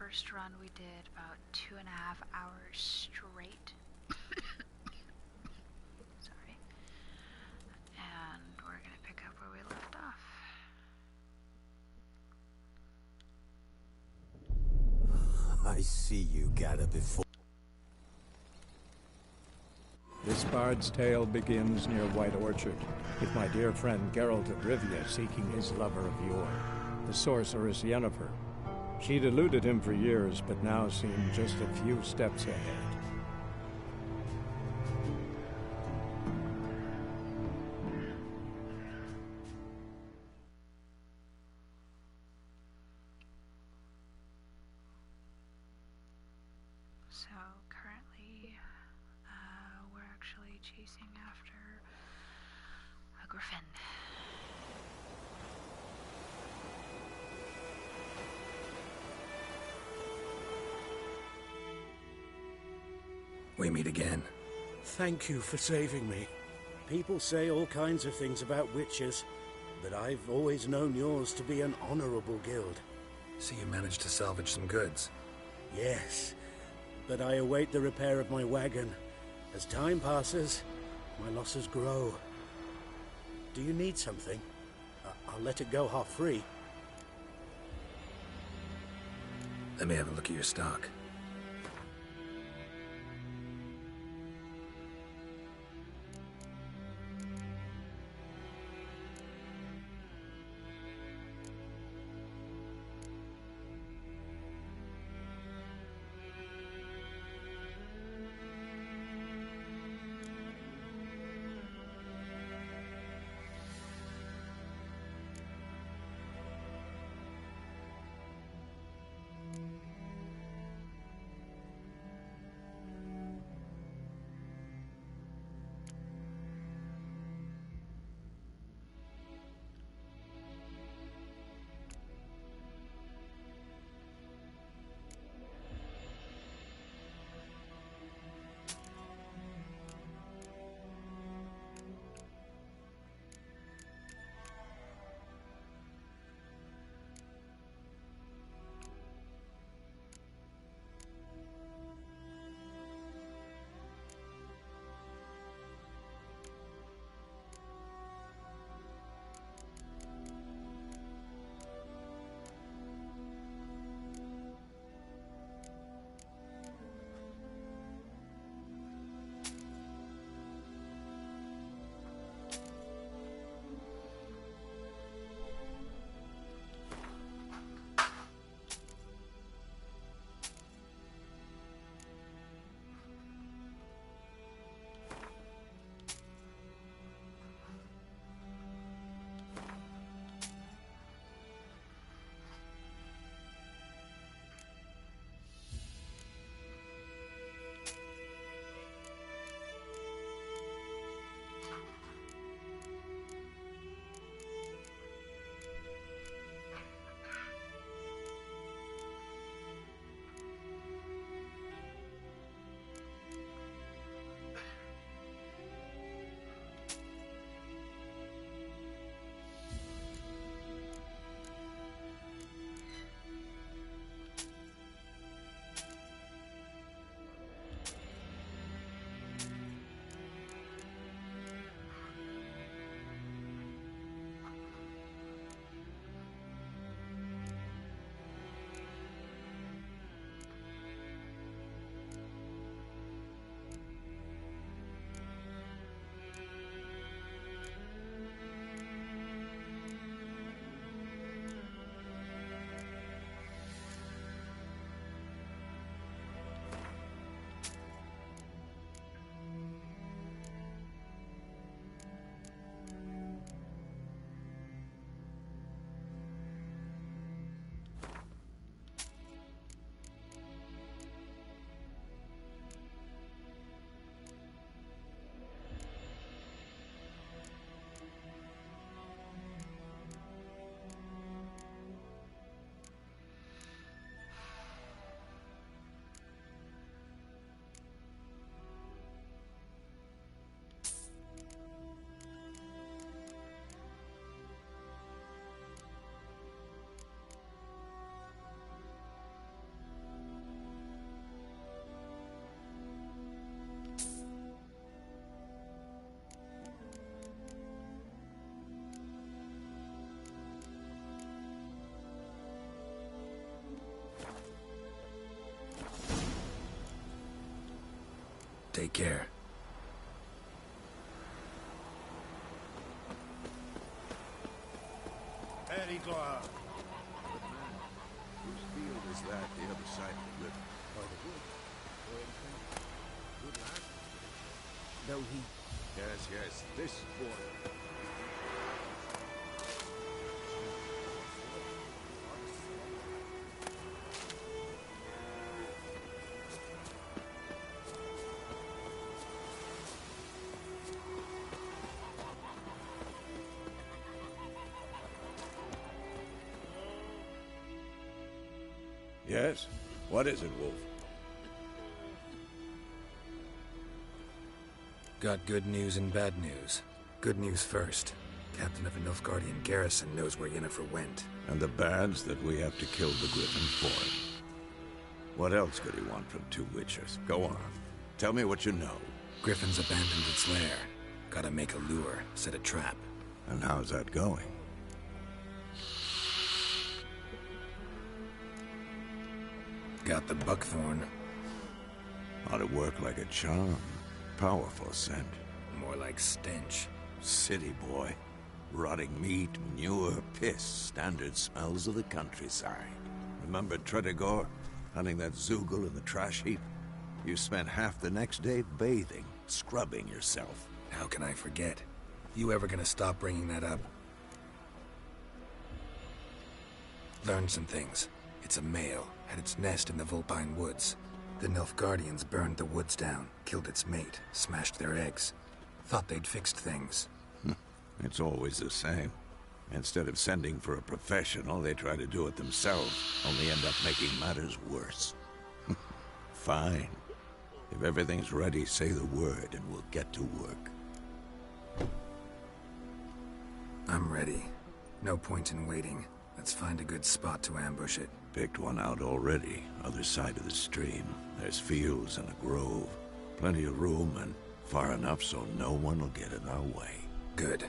first run we did about 2.5 hours straight. Sorry. And we're gonna pick up where we left off. I see you got it before. This bard's tale begins near White Orchard, with my dear friend Geralt of Rivia seeking his lover of yore, the sorceress Yennefer. She'd eluded him for years, but now seemed just a few steps ahead. So currently, we're actually chasing after a griffin. We meet again. Thank you for saving me. People say all kinds of things about witches, but I've always known yours to be an honorable guild. So you managed to salvage some goods? Yes, but I await the repair of my wagon. As time passes, my losses grow. Do you need something? I'll let it go half-free. Let me have a look at your stock. Take care. Territoire. Whose field is that, the other side of the river? By the wood. Good lad. No, he... Yes, this boy. Yes? What is it, Wolf? Got good news and bad news. Good news first. Captain of a Nilfgaardian garrison knows where Yennefer went. And the bad's that we have to kill the Griffin for him. What else could he want from two witchers? Go on. Tell me what you know. Griffin's abandoned its lair. Gotta make a lure, set a trap. And how's that going? Got the buckthorn. Ought to work like a charm. Powerful scent. More like stench. City boy. Rotting meat, manure, piss. Standard smells of the countryside. Remember Tredegor? Hunting that Zoogle in the trash heap? You spent half the next day bathing, scrubbing yourself. How can I forget? You ever gonna stop bringing that up? Learned some things. It's a male, had its nest in the Vulpine Woods. The Nilfgaardians burned the woods down, killed its mate, smashed their eggs. Thought they'd fixed things. It's always the same. Instead of sending for a professional, they try to do it themselves, only end up making matters worse. Fine. If everything's ready, say the word and we'll get to work. I'm ready. No point in waiting. Let's find a good spot to ambush it. Picked one out already, other side of the stream. There's fields and a grove. Plenty of room and far enough so no one will get in our way. Good.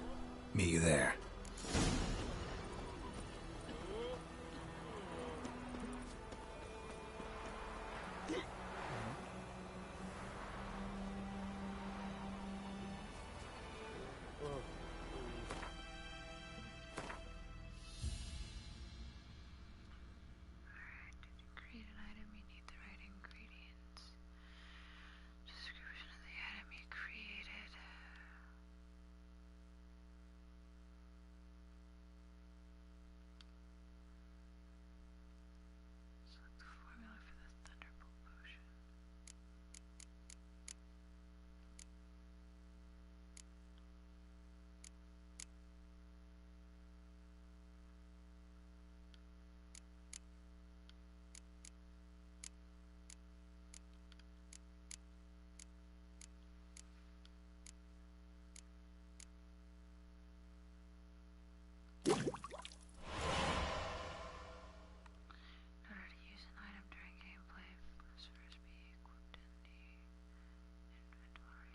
Meet you there. Create an item, you need the right ingredients. Description of the item you created. Select the formula for the Thunderbolt potion. In order to use an item during gameplay, must first be equipped in the inventory.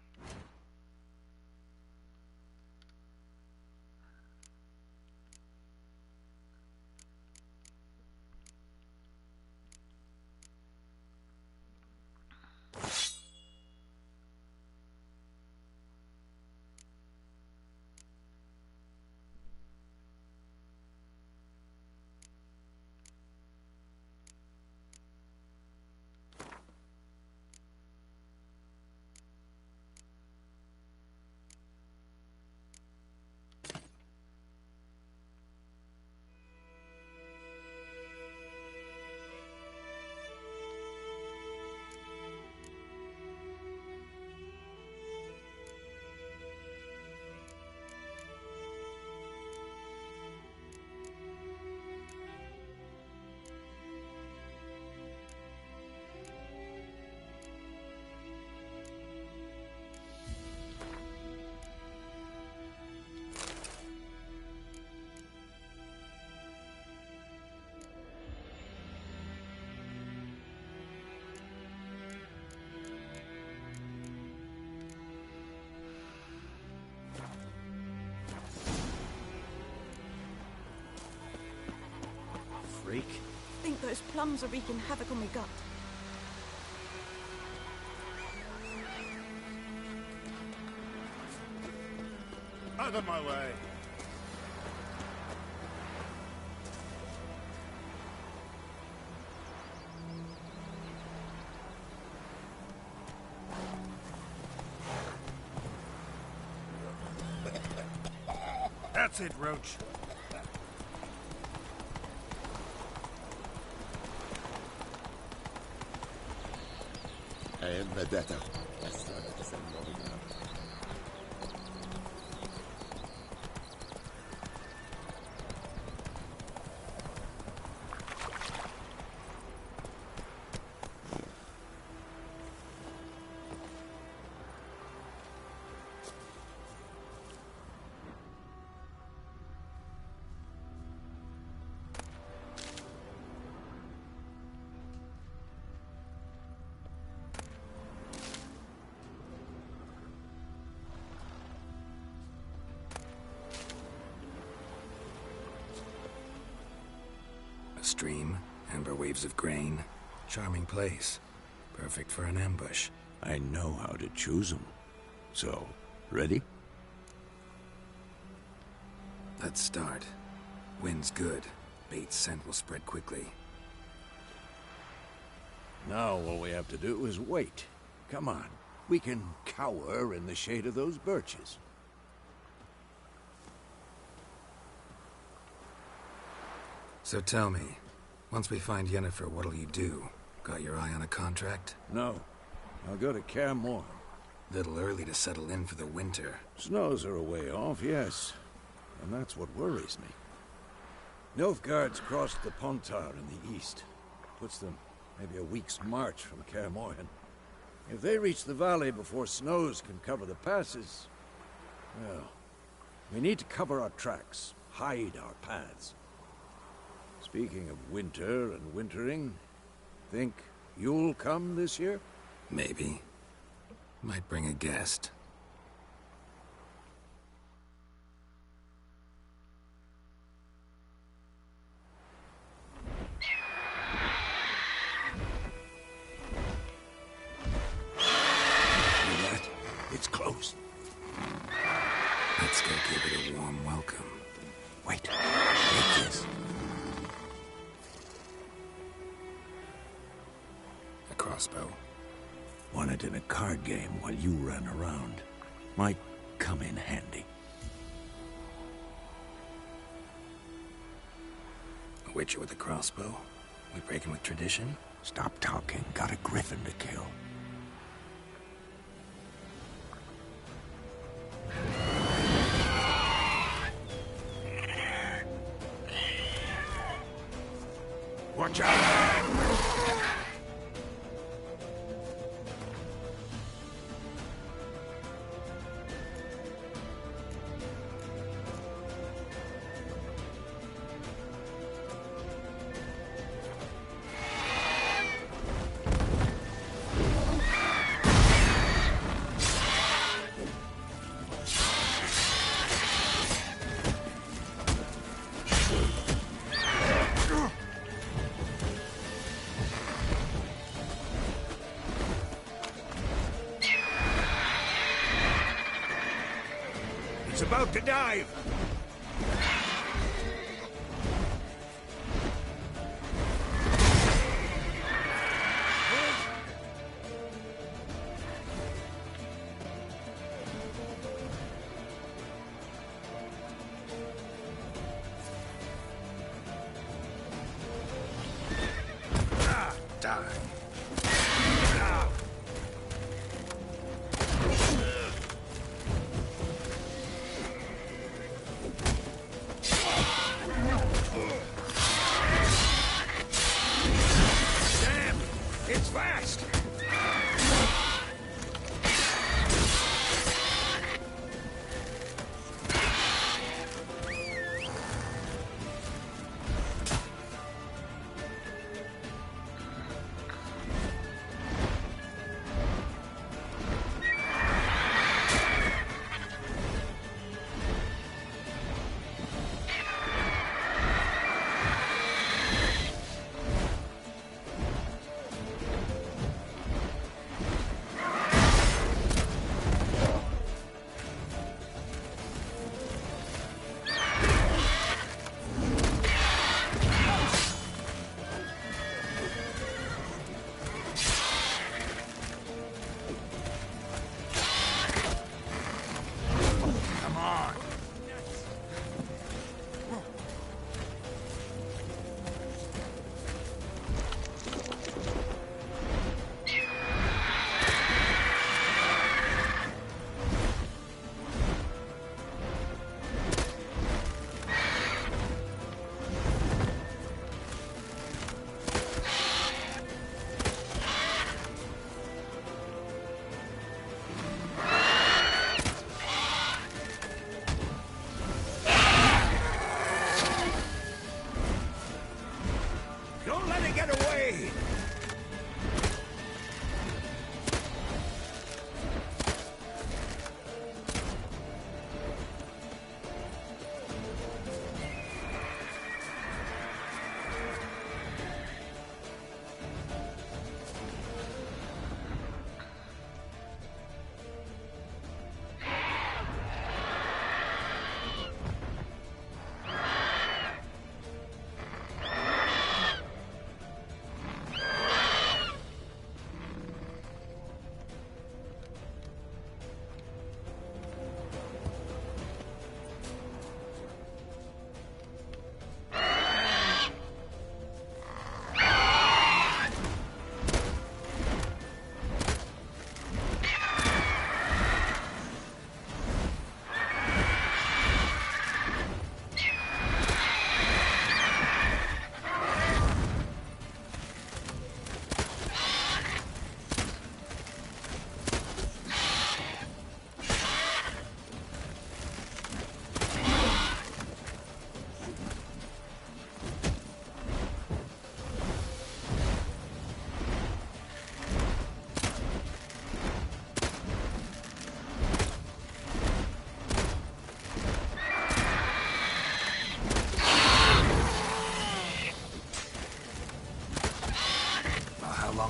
Freak. Think those plums are wreaking havoc on my gut. Out of my way. That's it, Roach. Vendetta. A stream, amber waves of grain. Charming place. Perfect for an ambush. I know how to choose them. So, ready? Let's start. Wind's good. Bait's scent will spread quickly. Now all we have to do is wait. Come on. We can cower in the shade of those birches. So tell me, once we find Yennefer, what'll you do? Got your eye on a contract? No. I'll go to Kaer Morhen. Little early to settle in for the winter. Snows are a way off, yes. And that's what worries me. Nilfgaard's crossed the Pontar in the east. Puts them maybe a week's march from Kaer Morhen. If they reach the valley before snows can cover the passes, well, we need to cover our tracks, hide our paths. Speaking of winter and wintering, think you'll come this year? Maybe. Might bring a guest. See that? It's close. Let's go give it a warm welcome. Wait. Take this. A crossbow. Won it in a card game while you ran around. Might come in handy. A witcher with a crossbow? We breaking with tradition? Stop talking. Got a griffin to kill. Watch out! It's about to dive! Die.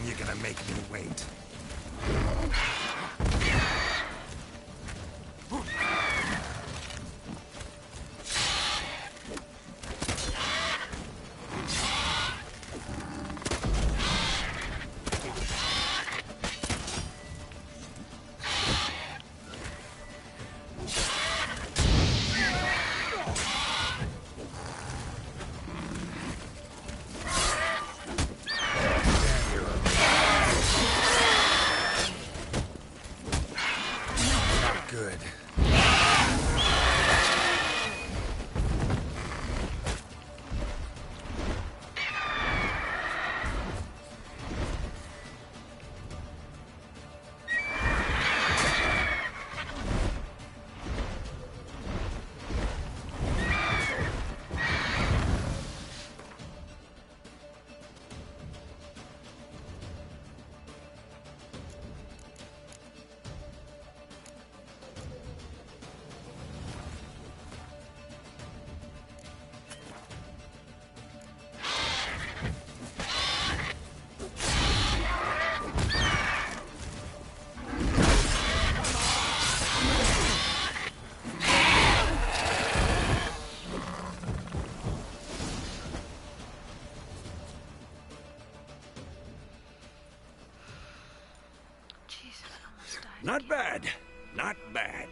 you're gonna make me wait. Good. Jesus, I almost died. Not bad. Not bad.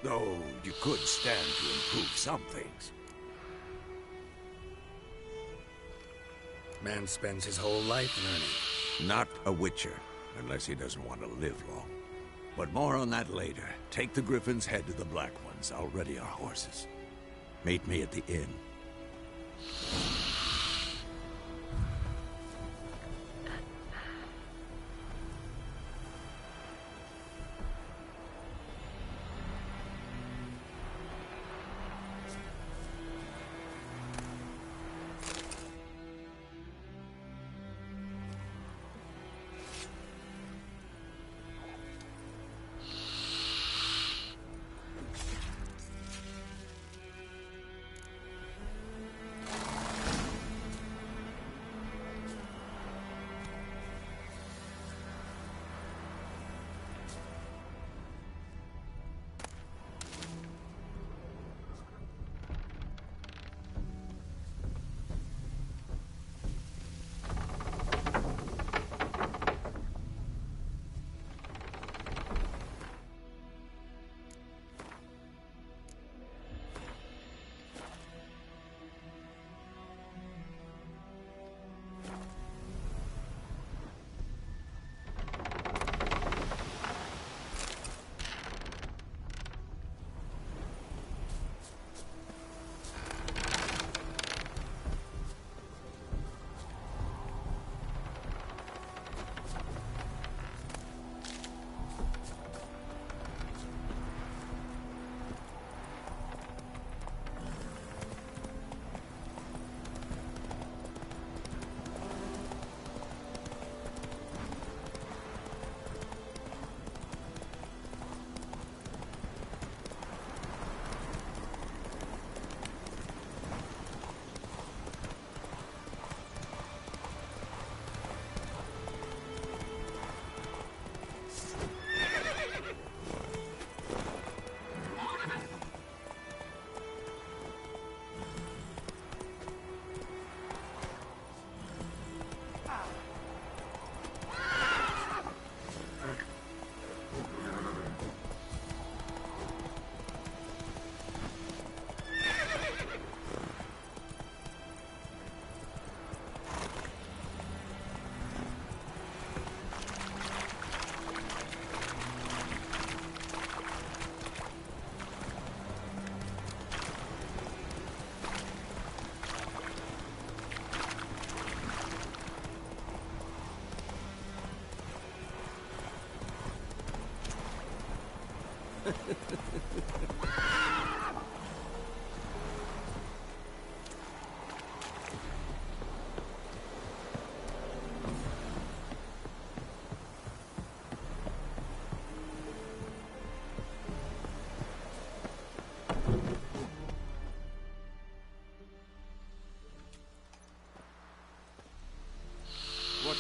Though you could stand to improve some things. Man spends his whole life learning. Not a Witcher, unless he doesn't want to live long. But more on that later. Take the Griffin's head to the Black Ones. I'll ready our horses. Meet me at the inn.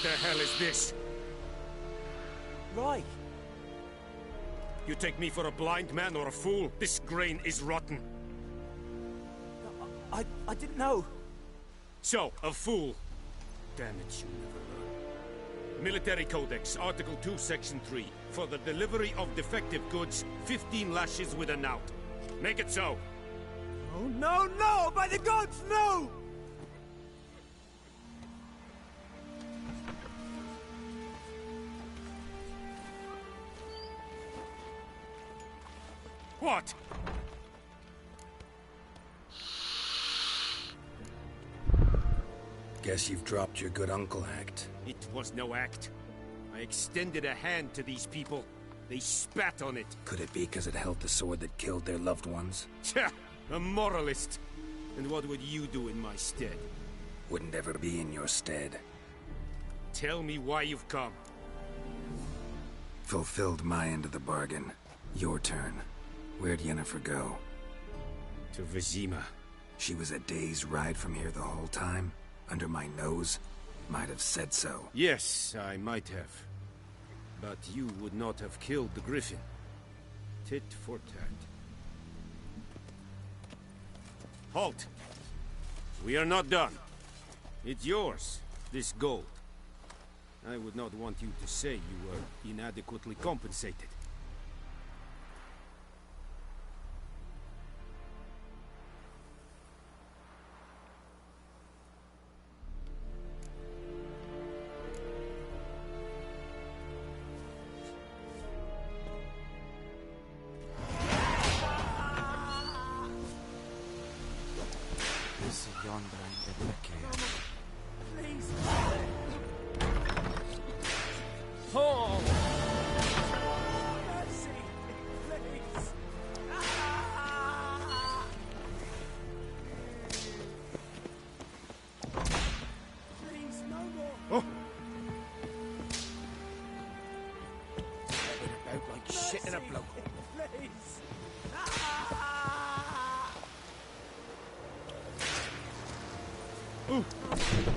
the hell is this? Right. You take me for a blind man or a fool? This grain is rotten. I didn't know. So, a fool. Damn it, you never learn. Military Codex, Article 2, Section 3. For the delivery of defective goods, 15 lashes with a knout. Make it so. Oh, no, no! By the gods, no! What? Guess you've dropped your good uncle act. It was no act. I extended a hand to these people. They spat on it. Could it be because it held the sword that killed their loved ones? Tja, a moralist. And what would you do in my stead? Wouldn't ever be in your stead. Tell me why you've come. Fulfilled my end of the bargain. Your turn. Where'd Yennefer go? To Vizima. She was a day's ride from here the whole time? Under my nose? Might have said so. Yes, I might have. But you would not have killed the Griffin. Tit for tat. Halt! We are not done. It's yours, this gold. I would not want you to say you were inadequately compensated.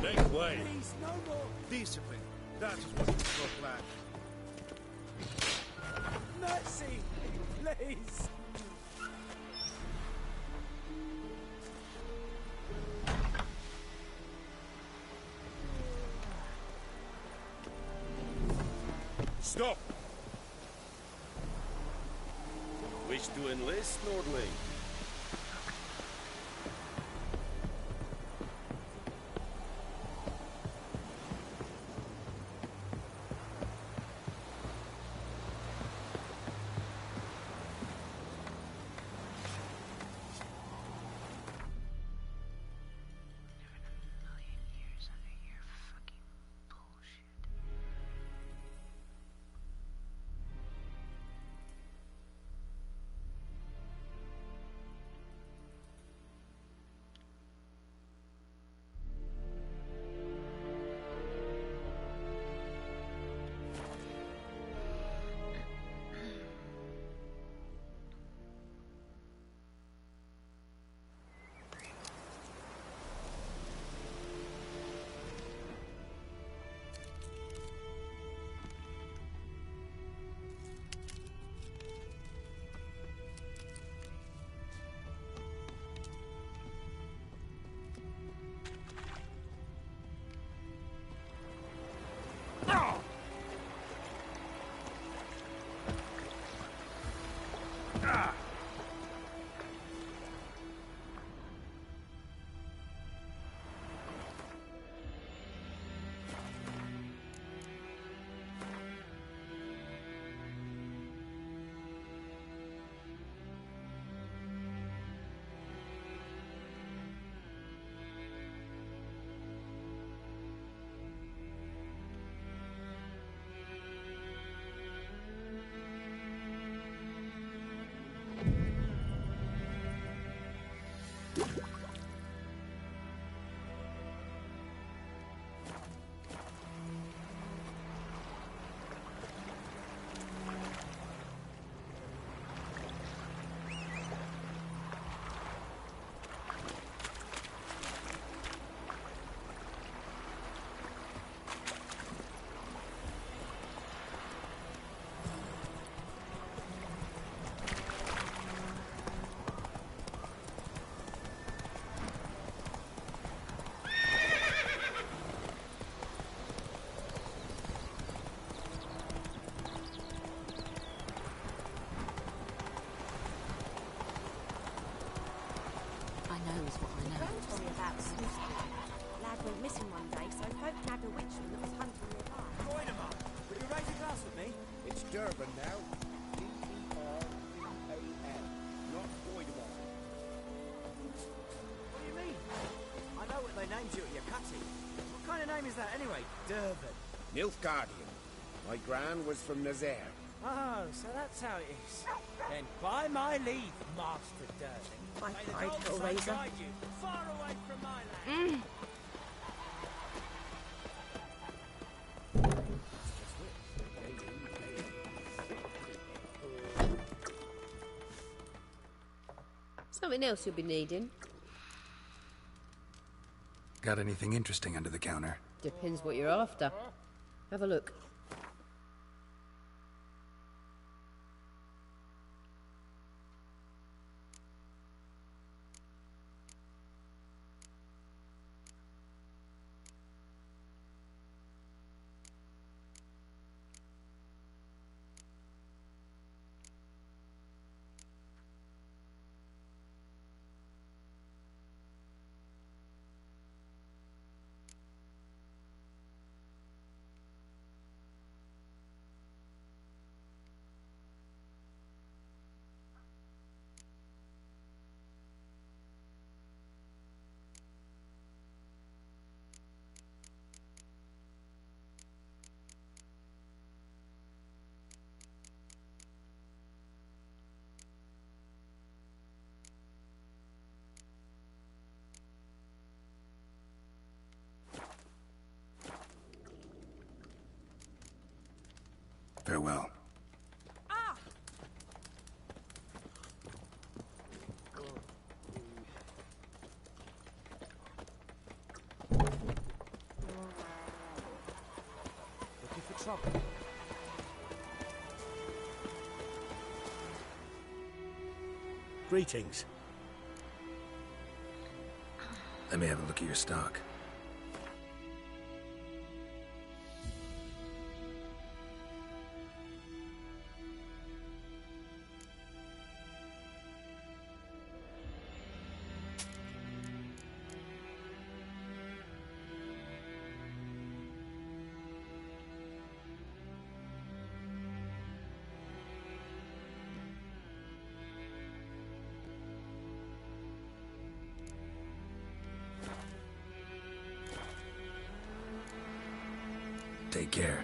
Make way. Please, no more. Discipline. That is what we spoke like. Mercy, please. Stop! Wish to enlist, Nordling? knows what I know. Grand told me about Sluice Boy. Lad went missing one day, so folk nabbed a witchman that was hunting nearby. Goidemar, will you raise a glass with me? It's Durban now. D-E-R-B-A-N, not Goidemar. What do you mean? I know what they named you at your cutty. What kind of name is that anyway? Durban. Nilfgaardian. My gran was from Nazaire. Oh, so that's how it is. Then by my leave, Master Durban. Bye, May the bye, gods Hellraiser. guide you far away from my land. Something else you'll be needing. Got anything interesting under the counter? Depends what you're after. Have a look. Farewell. Looking for trouble? Greetings. Let me have a look at your stock. Take care.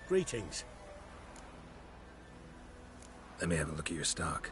Greetings. Let me have a look at your stock.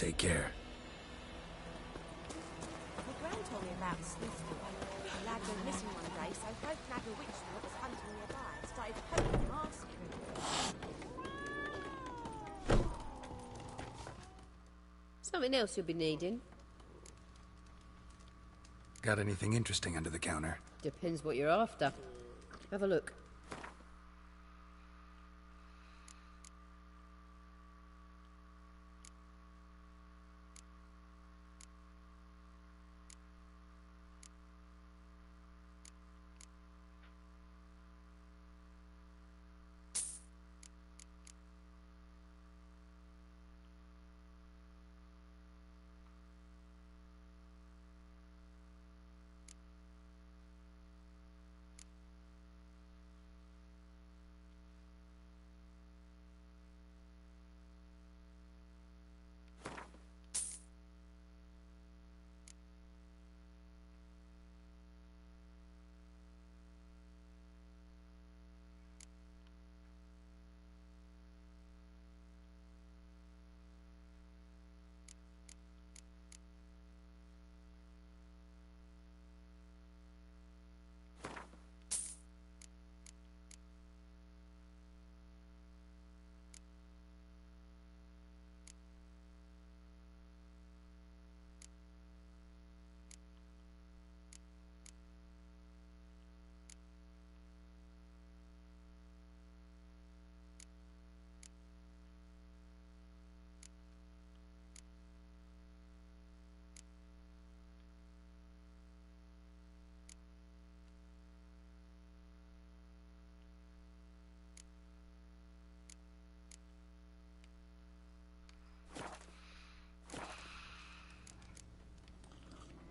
take care. My gran told me about Sleuthville. A lad went missing one day, so folk nabbed a witch that was hunting nearby and started poking him, asking him. Something else you'll be needing. Got anything interesting under the counter? Depends what you're after. Have a look.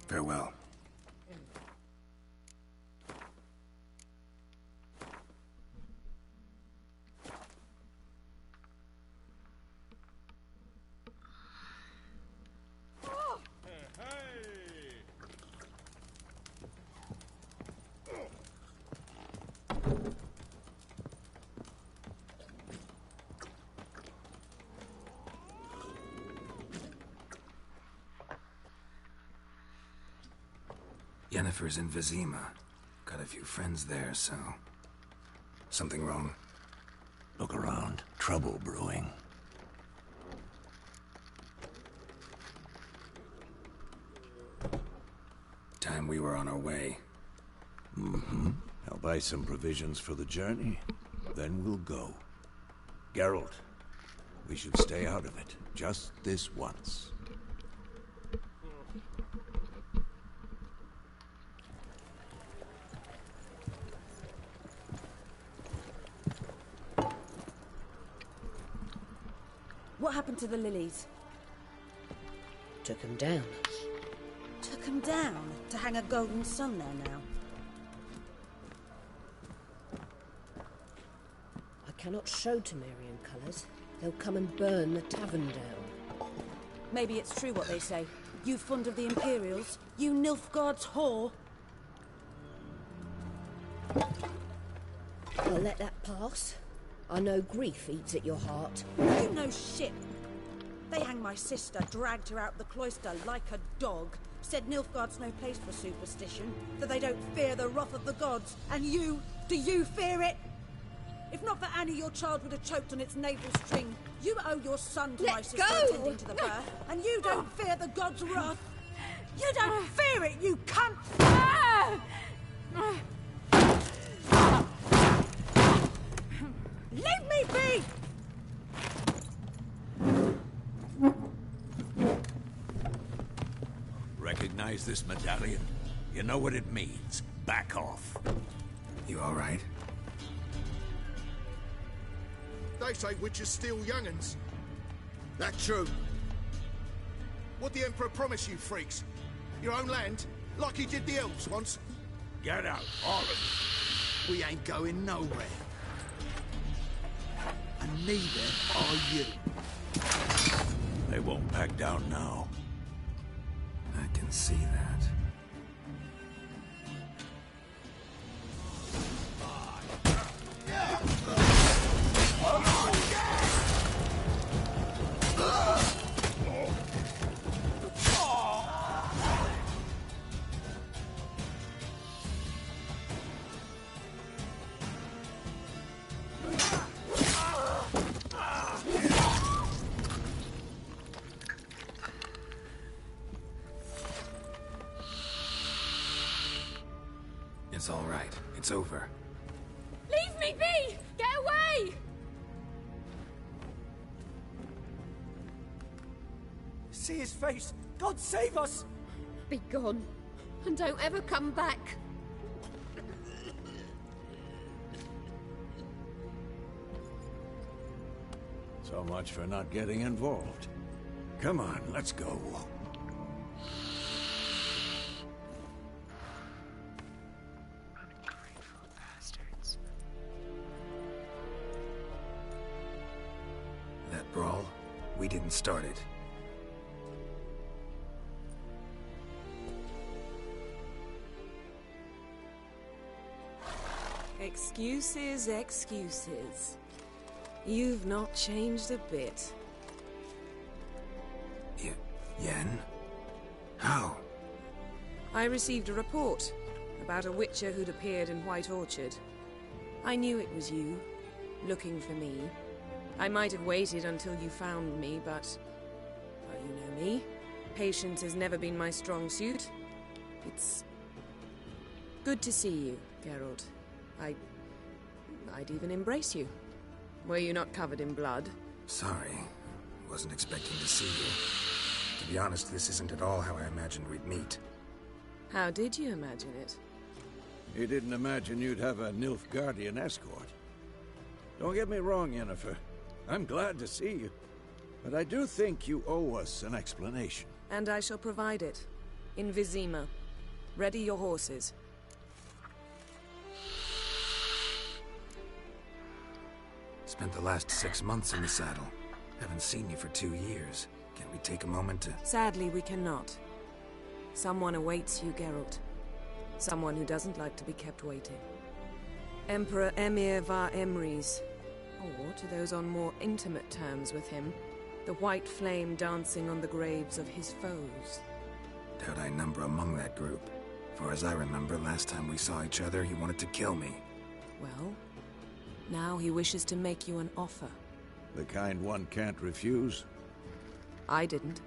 Farewell. Yennefer's in Vizima. Got a few friends there, so... Something wrong? Look around. Trouble brewing. Time we were on our way. Mm-hmm. I'll buy some provisions for the journey. Then we'll go. Geralt, we should stay out of it. Just this once. What happened to the lilies? Took 'em down. Took 'em down to hang a golden sun there now. I cannot show Temerian colours. They'll come and burn the tavern down. Maybe it's true what they say. You fond of the Imperials? You Nilfgaard's whore? I'll let that pass. I know grief eats at your heart. You know shit. They hanged my sister, dragged her out the cloister like a dog. Said Nilfgaard's no place for superstition, that they don't fear the wrath of the gods. And you, do you fear it? If not for Annie, your child would have choked on its navel string. You owe your son to my sister attending to the birth, and you don't fear the gods' wrath. You don't fear it, you cunt! Leave me be! Recognize this medallion? You know what it means. Back off. You all right? They say witches steal young'uns. That true? What the Emperor promise you, freaks? Your own land? Like he did the elves once? Get out, all of you. We ain't going nowhere. And neither are you. They won't back down now. I can see that. it's over. Leave me be! Get away! See his face! God save us! Be gone, and don't ever come back. So much for not getting involved. Come on, let's go. Ungrateful bastards. That brawl, we didn't start it. Excuses, excuses. You've not changed a bit. Yen? How? I received a report about a witcher who'd appeared in White Orchard. I knew it was you, looking for me. I might have waited until you found me, but... well, you know me. Patience has never been my strong suit. It's... good to see you, Geralt. I'd even embrace you. Were you not covered in blood? Sorry. Wasn't expecting to see you. To be honest, this isn't at all how I imagined we'd meet. How did you imagine it? You didn't imagine you'd have a Nilfgaardian escort. Don't get me wrong, Yennefer. I'm glad to see you. But I do think you owe us an explanation. And I shall provide it. In Vizima. Ready your horses. Spent the last 6 months in the saddle. Haven't seen you for 2 years. Can we take a moment to... Sadly, we cannot. Someone awaits you, Geralt. Someone who doesn't like to be kept waiting. Emperor Emhyr var Emreis. Or, to those on more intimate terms with him, the white flame dancing on the graves of his foes. Doubt I number among that group. For as I remember, last time we saw each other, he wanted to kill me. Well, now he wishes to make you an offer. The kind one can't refuse? I didn't,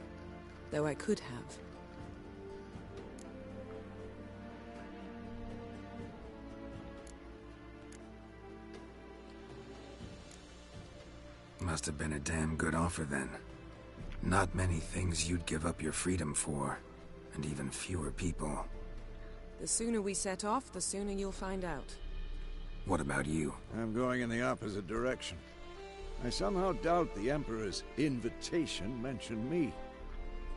though I could have. Must have been a damn good offer then. Not many things you'd give up your freedom for, and even fewer people. The sooner we set off, the sooner you'll find out. What about you? I'm going in the opposite direction. I somehow doubt the Emperor's invitation mentioned me.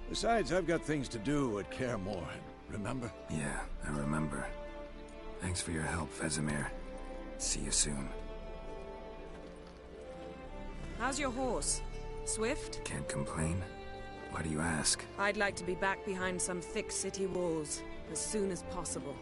Besides, I've got things to do at Kaer Morhen, remember? Yeah, I remember. Thanks for your help, Vesemir. See you soon. How's your horse? Swift? Can't complain. Why do you ask? I'd like to be back behind some thick city walls, as soon as possible.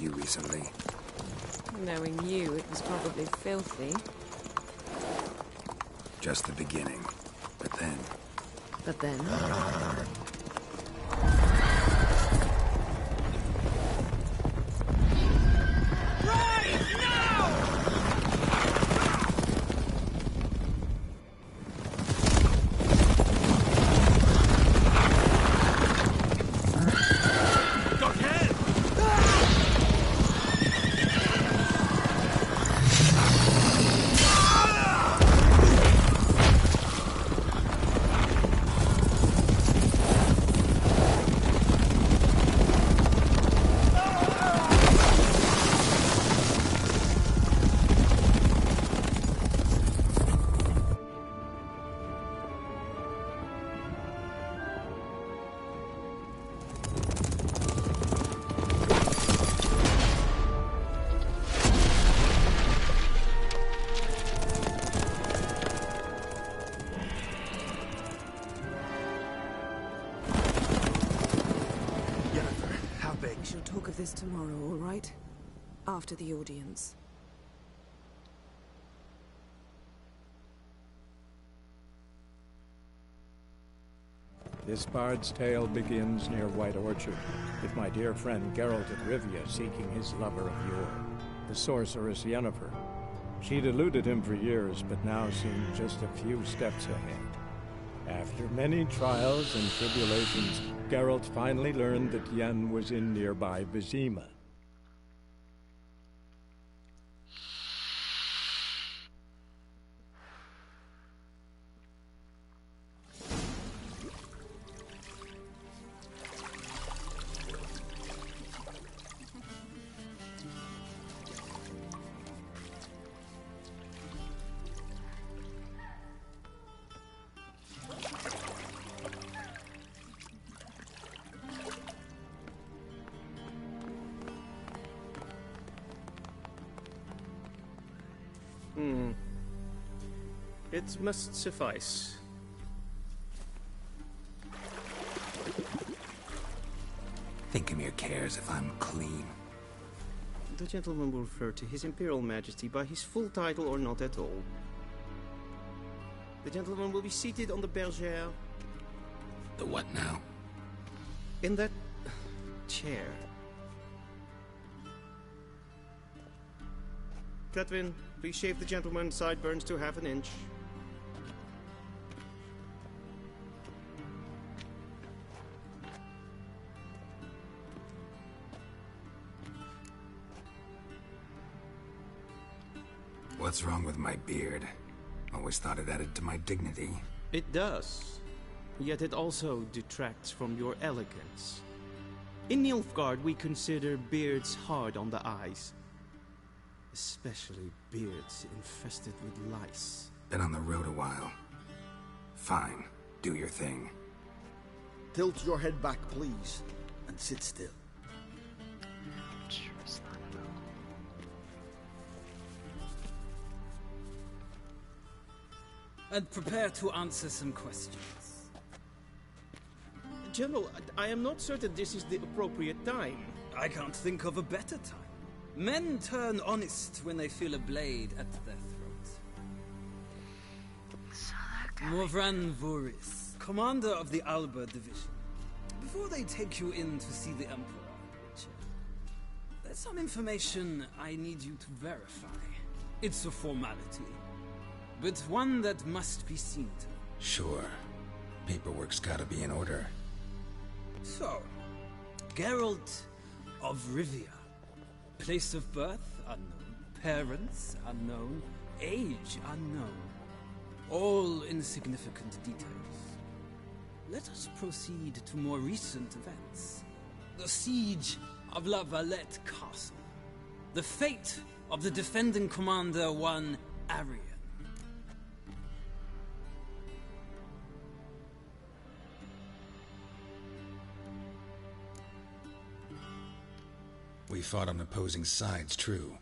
Recently. Knowing you, it was probably filthy. Just the beginning. But then... But then? this tomorrow, all right? After the audience. This bard's tale begins near White Orchard, with my dear friend Geralt of Rivia seeking his lover of yore, the sorceress Yennefer. She'd eluded him for years, but now seemed just a few steps ahead. After many trials and tribulations, Geralt finally learned that Yen was in nearby Vizima. It must suffice. Thinkamir cares if I'm clean. The gentleman will refer to His Imperial Majesty by his full title or not at all. The gentleman will be seated on the bergère. The what now? In that chair. Cletwin, please shave the gentleman's sideburns to half an inch. What's wrong with my beard? Always thought it added to my dignity. It does. Yet it also detracts from your elegance. In Nilfgaard, we consider beards hard on the eyes. Especially beards infested with lice. Been on the road a while. Fine. Do your thing. Tilt your head back, please, and sit still. And prepare to answer some questions. General, I am not certain this is the appropriate time. I can't think of a better time. Men turn honest when they feel a blade at their throat. Morvran Voorhis, commander of the Alba Division. Before they take you in to see the Emperor, Witcher, there's some information I need you to verify. It's a formality, but one that must be seen to. Sure. Paperwork's gotta be in order. So, Geralt of Rivia. Place of birth unknown, parents unknown, age unknown. All insignificant details. Let us proceed to more recent events. The siege of La Valette Castle. The fate of the defending commander, one Arian. We fought on opposing sides, true.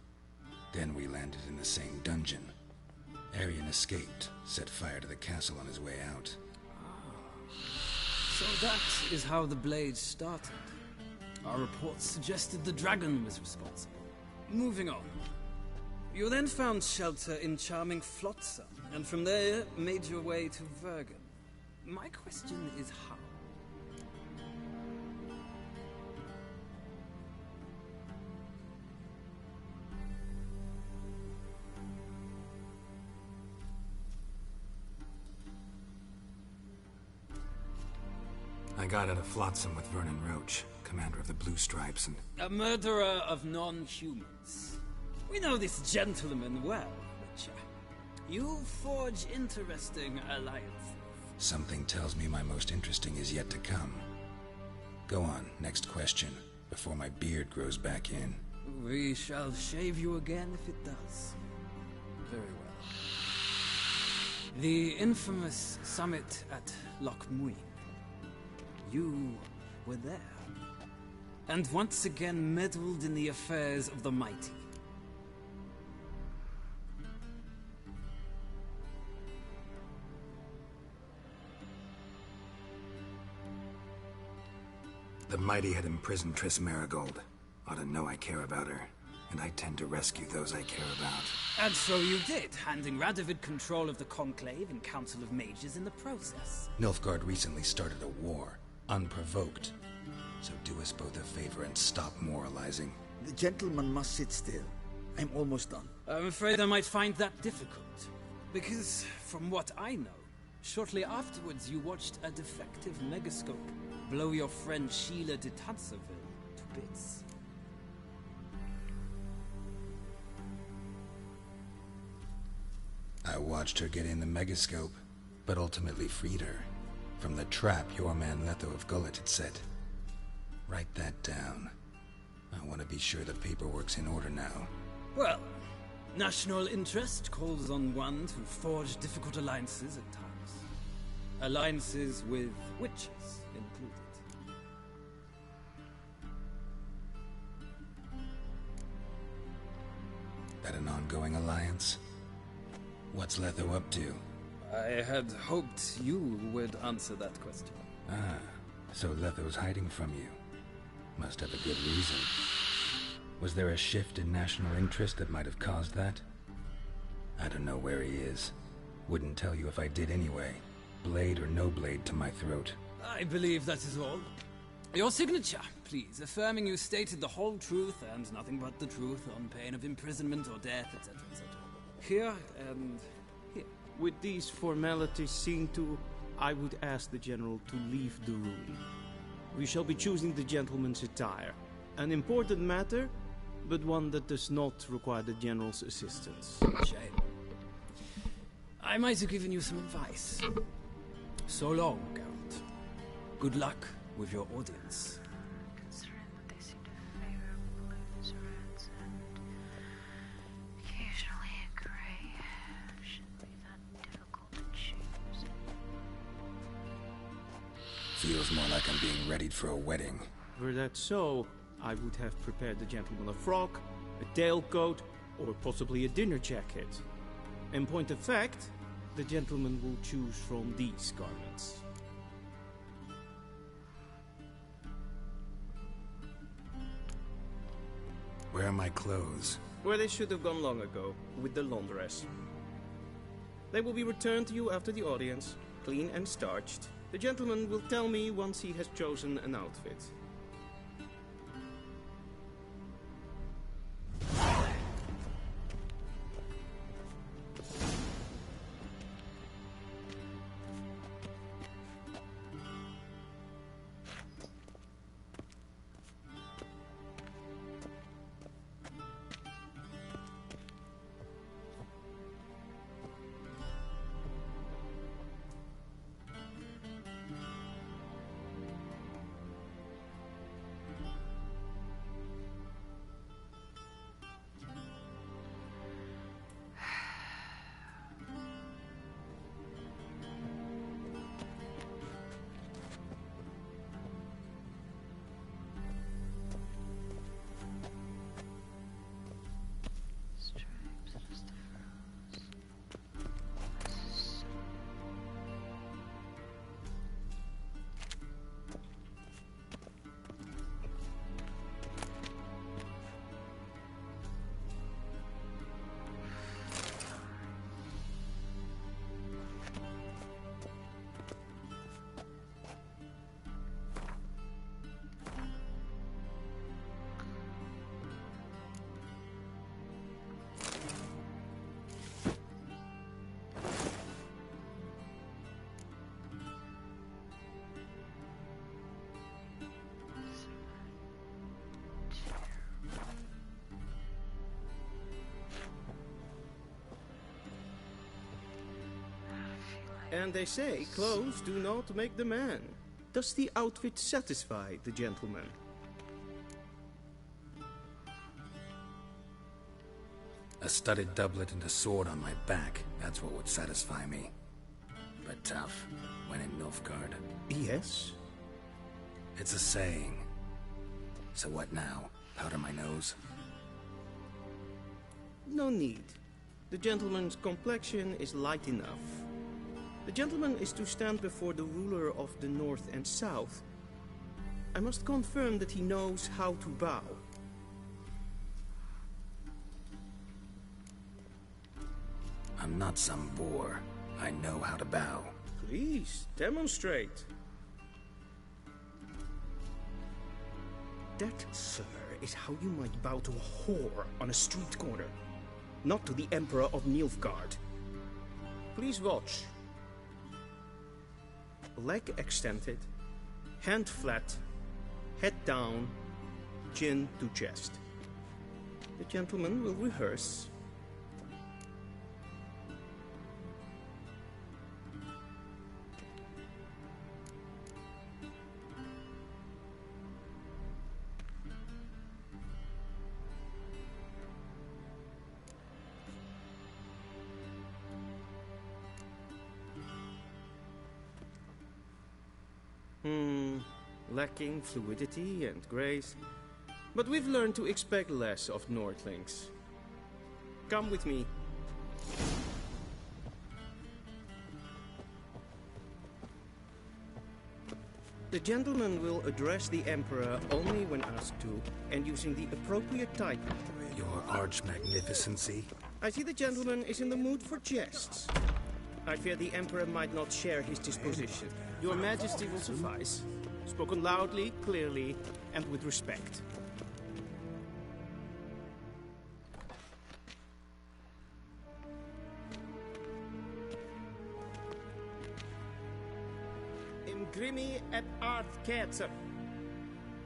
Then we landed in the same dungeon. Arian escaped, set fire to the castle on his way out. So that is how the blade started. Our reports suggested the dragon was responsible. Moving on. You then found shelter in charming Flotsam, and from there made your way to Vergen. My question is how? I got out of Flotsam with Vernon Roach, commander of the Blue Stripes, and... A murderer of non-humans. We know this gentleman well, Witcher. You forge interesting alliances. Something tells me my most interesting is yet to come. Go on, next question, before my beard grows back in. We shall shave you again if it does. Very well. The infamous summit at Loch Muin. You were there. And once again meddled in the affairs of the mighty. The mighty had imprisoned Triss Merigold. Ought to know I care about her, and I tend to rescue those I care about. And so you did, handing Radovid control of the Conclave and Council of Mages in the process. Nilfgaard recently started a war, unprovoked. So do us both a favor and stop moralizing. The gentleman must sit still. I'm almost done. I'm afraid I might find that difficult. Because, from what I know, shortly afterwards you watched a defective megascope blow your friend Sheila de Tanserville to bits. I watched her get in the megascope, but ultimately freed her from the trap your man Letho of Gullet had set. Write that down. I want to be sure the paperwork's in order now. Well, national interest calls on one to forge difficult alliances at times. Alliances with witches included. That an ongoing alliance? What's Letho up to? I had hoped you would answer that question. Ah, so Letho's hiding from you. Must have a good reason. Was there a shift in national interest that might have caused that? I don't know where he is. Wouldn't tell you if I did anyway. Blade or no blade to my throat. I believe that is all. Your signature, please, affirming you stated the whole truth and nothing but the truth on pain of imprisonment or death, etc., etc. Here and here. With these formalities seen to, I would ask the General to leave the room. We shall be choosing the gentleman's attire. An important matter, but one that does not require the General's assistance. Shame. I might have given you some advice. So long, Geralt. Good luck with your audience. Considering that they seem to favor blues, reds, and occasionally a gray, it shouldn't be that difficult to choose. Feels more like I'm being readied for a wedding. Were that so, I would have prepared the gentleman a frock, a tailcoat, or possibly a dinner jacket. In point of fact, the gentleman will choose from these garments. Where are my clothes? Where they should have gone long ago, with the laundress. They will be returned to you after the audience, clean and starched. The gentleman will tell me once he has chosen an outfit. And they say clothes do not make the man. Does the outfit satisfy the gentleman? A studded doublet and a sword on my back, that's what would satisfy me. But tough, when in Nilfgaard. Yes? It's a saying. So what now? Powder my nose? No need. The gentleman's complexion is light enough. The gentleman is to stand before the ruler of the North and South. I must confirm that he knows how to bow. I'm not some boor. I know how to bow. Please, demonstrate. That, sir, is how you might bow to a whore on a street corner, not to the Emperor of Nilfgaard. Please watch. Leg extended, hand flat, head down, chin to chest. The gentleman will rehearse. Lacking fluidity and grace. But we've learned to expect less of Nordlings. Come with me. The gentleman will address the Emperor only when asked to, and using the appropriate title. Your Arch-Magnificency? I see the gentleman is in the mood for jests. I fear the Emperor might not share his disposition. Your Majesty will suffice. Spoken loudly, clearly, and with respect. Imgrimi eb art ketzer.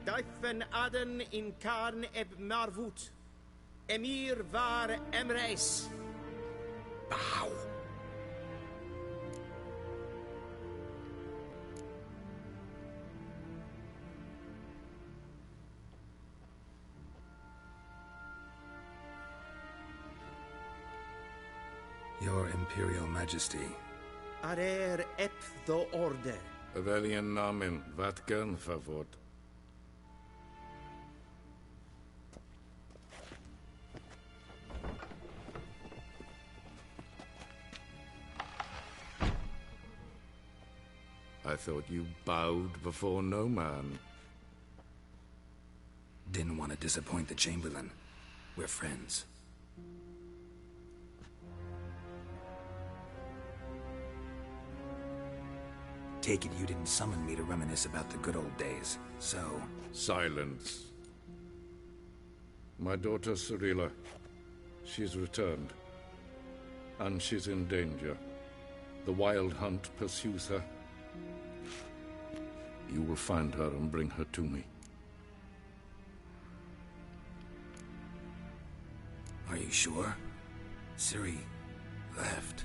Daifen aden in karn eb marvut. Emir var emreis. Bow. Your Imperial Majesty. Arer ep the order. Velian namen, vatgen favort. I thought you bowed before no man. Didn't want to disappoint the Chamberlain. We're friends. Take it you didn't summon me to reminisce about the good old days, so... Silence. My daughter Cirilla, she's returned. And she's in danger. The Wild Hunt pursues her. You will find her and bring her to me. Are you sure? Ciri left.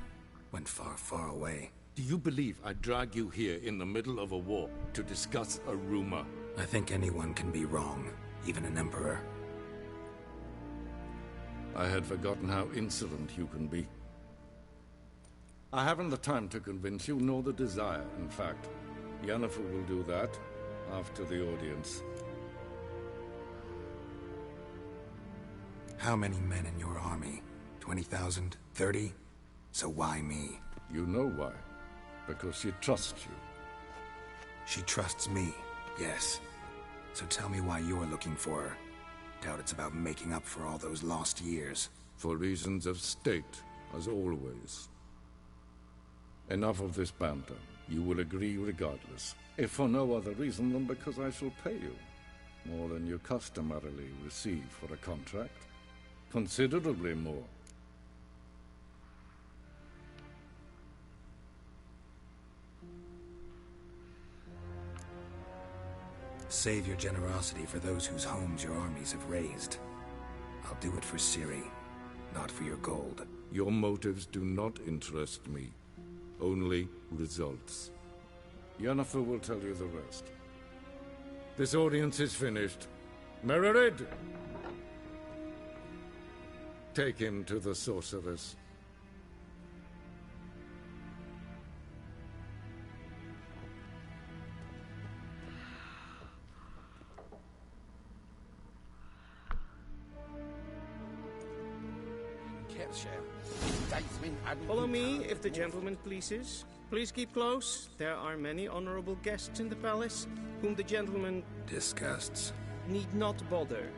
Went far, far away. Do you believe I'd drag you here in the middle of a war to discuss a rumor? I think anyone can be wrong, even an emperor. I had forgotten how insolent you can be. I haven't the time to convince you, nor the desire, in fact. Yennefer will do that after the audience. How many men in your army? 20,000? 30? So why me? You know why. Because she trusts you. She trusts me, yes. So tell me why you're looking for her. Doubt it's about making up for all those lost years. For reasons of state, as always. Enough of this banter. You will agree regardless. If for no other reason than because I shall pay you. More than you customarily receive for a contract. Considerably more. Save your generosity for those whose homes your armies have razed. I'll do it for Ciri, not for your gold. Your motives do not interest me. Only results. Yennefer will tell you the rest. This audience is finished. Mererid! Take him to the sorceress. Follow me, if the gentleman pleases. Please keep close. There are many honorable guests in the palace, whom the gentleman... disgusts. ...need not bother.